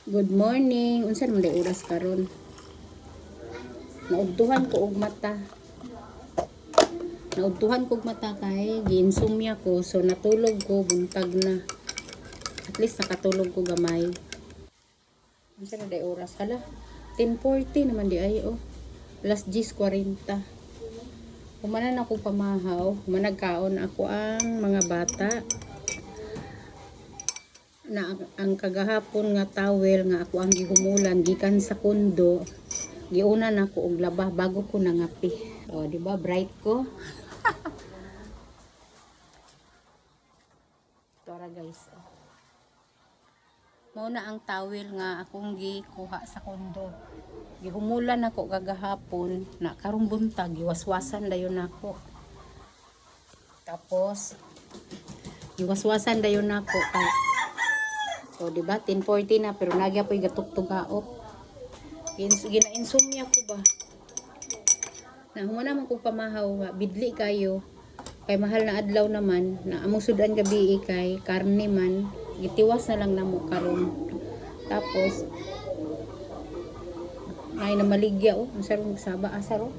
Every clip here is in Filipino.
Good morning. Unsa man day oras karon? Naugduhan ko og mata. Naugduhan ko og mata kay giinsomnia ko, so natulog ko buntag na. At least nakatulog ko gamay. Unsa na day oras? Hala, 10:40 naman di ay oh. Alas 10:40. Humanan ako pamahaw, managkaon ako ang mga bata. Na ang kagahapon nga towel nga ako ang gihumulan gikan sa kundo, giuna na ko og labah bago ko nangapi. O di ba bright ko? Tora guys. Mao na ang towel nga akong gikuha sa kundo. Gihumulan ako kagahapon na karong buntag giwaswasan dayon nako. Tapos giwaswasan dayon nako kay so, di ba? 10:40 na pero nagya po'y gatuk-tugaop. Gina-insomnia ko ba? Na humana man ko pamahaw, bidli kayo. Kay mahal na adlaw naman, na among sudan gabi kay karne man, gitiwas na lang namo karon. Tapos ay na maligya oh, ang sarong magsaba asaro.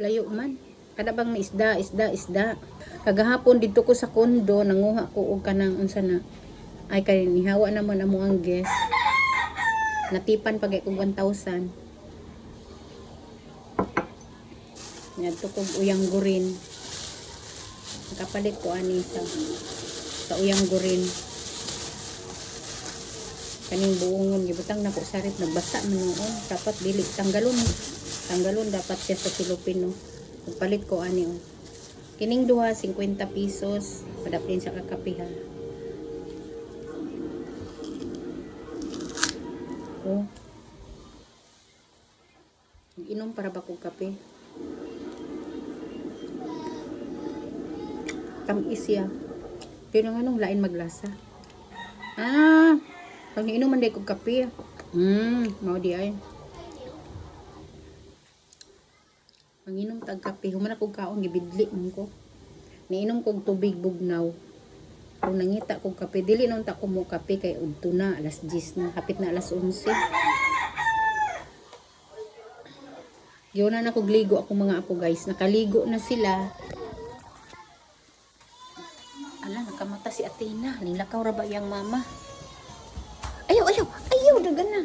Layo man. Kada bang may isda. Kagahapon dito ko sa kondo, nanguha ko og kanang unsa na. Ay kay nihawa naman amo ang guest. Natipan pagay ko 1,000. Ngadto ko uyang gurin. Nakapalit ko ani sa uyang gurin. Kaning buongon gibutang nako sarit nagbasa man noon. Dapat dili tanggalon dapat siya sa Pilipino. Palit ko ani oh. Kining duha 50 pesos padapin sa kakape ha. Oh. Inom para ba ko kape? Tamis ya. Pero nga nung lain maglasa. Pag inom man day ko kape. Mao di ay. Manginom tag kape, human ako kaon gibidli man ko. Niinom kog tubig bugnaw. Kung nangita kog kape, dili nung ta ko mo kape kay udto na alas 10 na, hapit na alas 11. Yun na kog ligo ako mga apo guys, nakaligo na sila. Ala, nakamata si Athena, nilakaw ra ba yang mama? Ayaw, dagan na.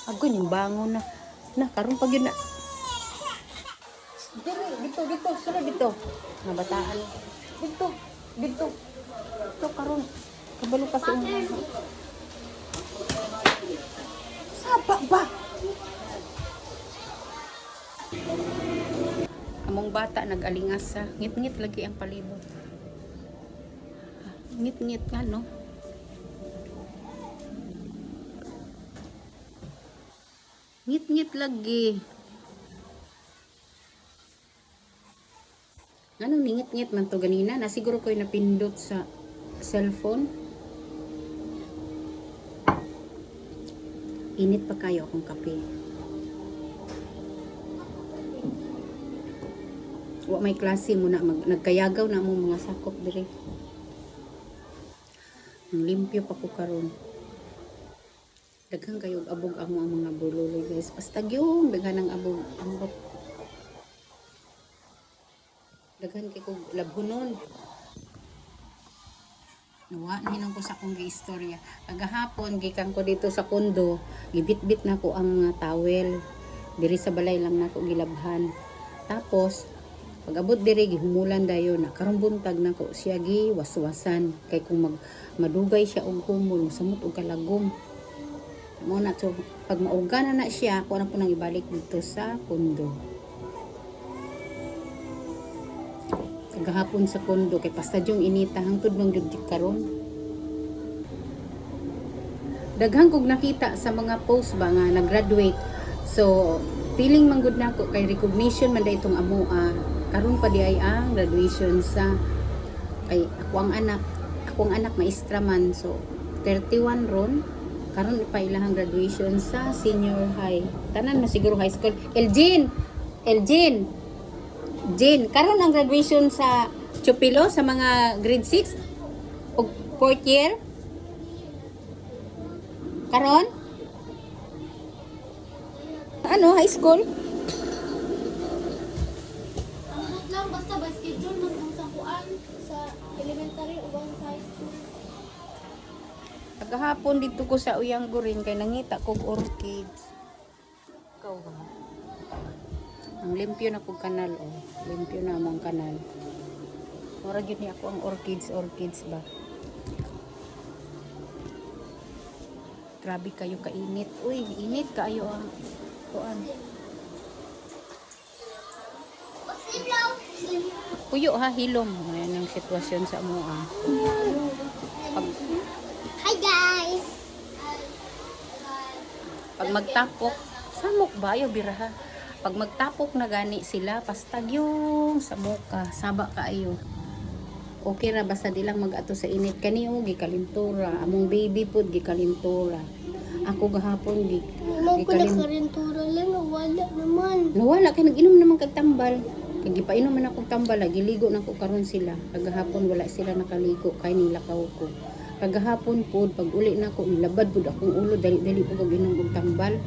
Ako yung bangon na. Na, karon pag yun na. Dito, sila dito. Nabataan. Dito. Ito karon. Kabalo pa sa inyo. Saba ba? Among bata nag-alingasa. Ngit-ngit lagi ang palibot. Ngit-ngit nga, no? Ngit-ngit lagi. Anong ningit-ngit man to ganina? Nasiguro ko yung napindot sa cellphone. Init pa kayo akong kape. Wa may klase mo na. Nagkayagaw na among mga sakop dire. Ang limpyo pa ko karon. Daghang kayo abog amo ang mga bululoy guys. Basta gyung daghan ang abog ambot. Daghan kay kog labhonon. Nawa hinang ko sa akong giistorya. Kagahapon gikan ko dito sa kondo, gibitbit na ko ang mga towel. Diri sa balay lang nako gilabhan. Tapos pag abot diri gihumulan dayon na karong buntag nako siya giwaswasan kay kung madugay siya og humol samot og kalagom. Mo na to pag maugana na siya, ko na po nang ibalik dito sa kondo. Gahapon sa kondo kay pastadyong inita hangtod ng jud karon. Daghang kog nakita sa mga post ba nga nag-graduate. So feeling man gud nako kay recognition man da itong amoa. Karon pa di ay ang graduation sa kay akong anak maestra man, so 31 ron. Karon pa ilahang graduation sa senior high. Tanan na siguro high school. Elgin, karon ang graduation sa Chupilo sa mga grade 6 o 4th year. Karon? Ano, high school? Ang lang basta ba schedule man ang sakuan sa elementary o bang sa high school. Pagkahapon dito ko sa Uyang Gurin kay nangita kog orchids. Ikaw ba? Ang limpyo na kog kanal oh. Limpyo na among kanal. Mura gyud ni ako ang orchids ba. Grabe kayo kainit. Uy, init kayo ang kuan. Puyo ha, hilom. Ayan ang sitwasyon sa amoa. Hi guys. Pag magtapok, samok ba ayo biraha. Pag magtapok na gani sila, pastag yung sa muka, saba kaayo. Okay ra basta di lang mag-ato sa init kaniyo gikalintura, among baby pud gikalintura. Ako gahapon Naman ko nakarentura lang, wala naman. nawala kay nag-inom naman kag tambal. Kay gipainom man ako tambal, giligo na ko karon sila. Kagahapon wala sila nakaligo kay nilakaw ko. Kagahapon pud pag uli na ko nilabad pud akong ulo dali-dali pud og inom og tambal.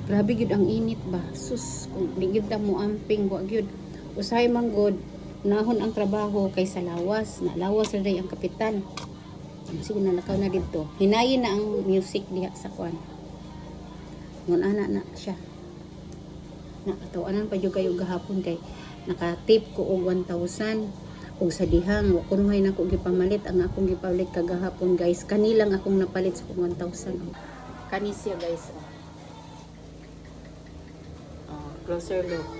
Grabe gyud ang init ba. Sus, kung di gyud ta mo amping wa gyud. Usahay man gud nahon ang trabaho kay sa lawas, na lawas ra day ang kapitan. Sige na lakaw na dito. Hinayin na ang music diha sa kwan. Ngon ana na siya. Nakatawanan pa jud kayo gahapon kay naka-tip ko og 1,000 og sa dihang wa kunuhay na ko gipamalit ang akong gipalit kagahapon guys. Kanilang akong napalit sa 1,000. Kani siya guys. Oh, closer look.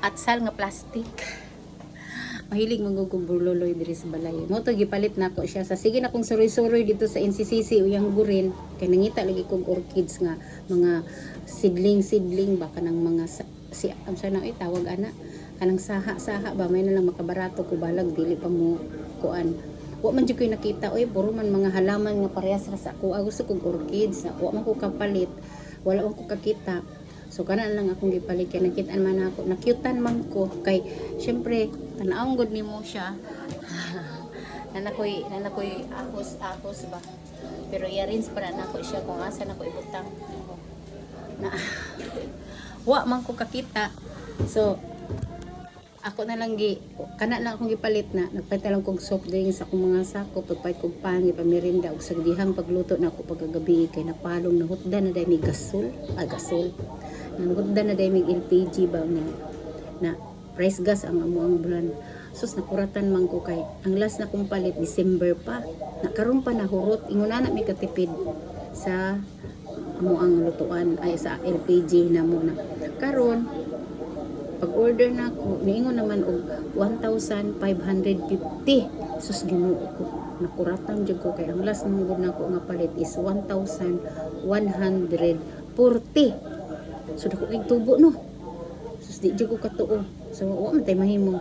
Atsal nga plastic. Mahilig magugong burloloy diri sa balay. Mo to gipalit nako siya sa sige na kong suroy-suroy dito sa NCCC Uyang Gurin kay nangita lagi kog orchids nga mga sidling baka nang mga si na tawag ana kanang saha ba may na lang makabarato ko balag dili pa mo kuan. Wa man jud koy nakita oy puro man mga halaman nga parehas ra sa ako. Gusto kog orchids wa man ko kapalit. Wala man ko kakita. So kana lang akong gipalit kay nakita man ako, nakyutan man ko kay syempre tan-awon gud nimo siya. nanakoy akos ba. Pero i-arrange para nako siya kung asa nako ibutang. Na wa man ko kakita. So ako na lang kana lang akong gipalit na nagpalit lang kog soft drinks sa akong mga sako pagpait kog pangi pamirinda ug sa dihang pagluto na ako pagkagabi kay napalong nahutdan na dai mi gasol nanguddan na dai mig LPG ba na price gas ang amuang bulan. Sus nakuratan man ko kay ang last na kong palit December pa. Nakaroon pa na hurot ingon na mi katipid sa amuang lutuan ay sa LPG na muna. Karon pag order na ko niingon naman og 1,550. Sus Ginoo ko nakuratan jud ko kay ang last nang gud nako nga palit is 1,140. So dako kay tubo no. Sus di jud ko katuo. So wa man tay mahimo.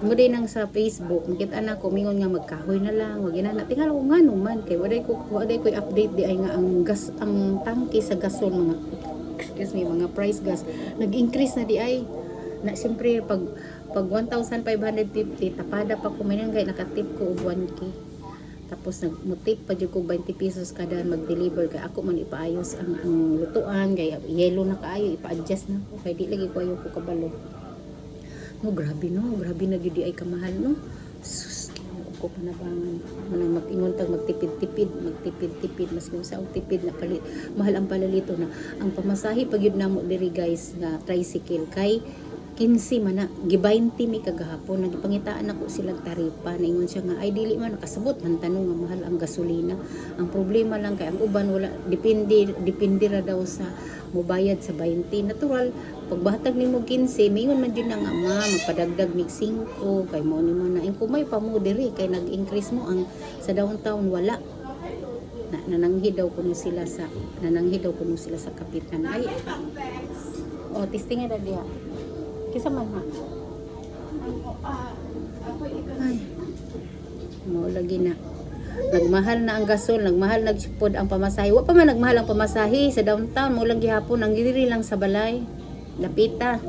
Mo din nang sa Facebook, makita na ko mingon nga magkahoy na lang, wag ina natingal ko ngano man kay waday ko update di ay nga ang gas ang tangke sa gasol mga price gas nag-increase na di ay. Na siyempre pag 1,550 tapada pa ko minang kay nakatip ko og 1k. Tapos nagmutip pa jud ko 20 pesos kada mag-deliver kay ako man ipaayos ang lutuan kay yellow na kaayo ipa-adjust na ko kay di lagi ko ayo ko kabalo. No grabe na gyud ay kamahal no. Sus ko panabangan manang mag-ingon tag magtipid mas kung sa tipid na palit mahal ang palalito na ang pamasahe pag yun namo diri guys nga tricycle kay 15 man na gi-20 mi kagahapon nagipangitaan ako silang taripa naingon siya nga ay dili man nakasabot man tanong nga mahal ang gasolina. Ang problema lang kay ang uban wala depende ra daw sa mobayad sa 20 natural pagbahatag nimo 15 mingon man jud na nga magpadagdag mig 5 kay mo ni man na kumay pa mo diri kay nag-increase mo ang sa downtown wala nananghi daw kuno sila sa kapitan ay testing ra diha kisa man ha ay mo lagi na nagmahal na ang gasol nagmahal nagsipod ang pamasahe wa pa man nagmahal ang pamasahe sa downtown mo lang gihapon ang diri lang sa balay lapita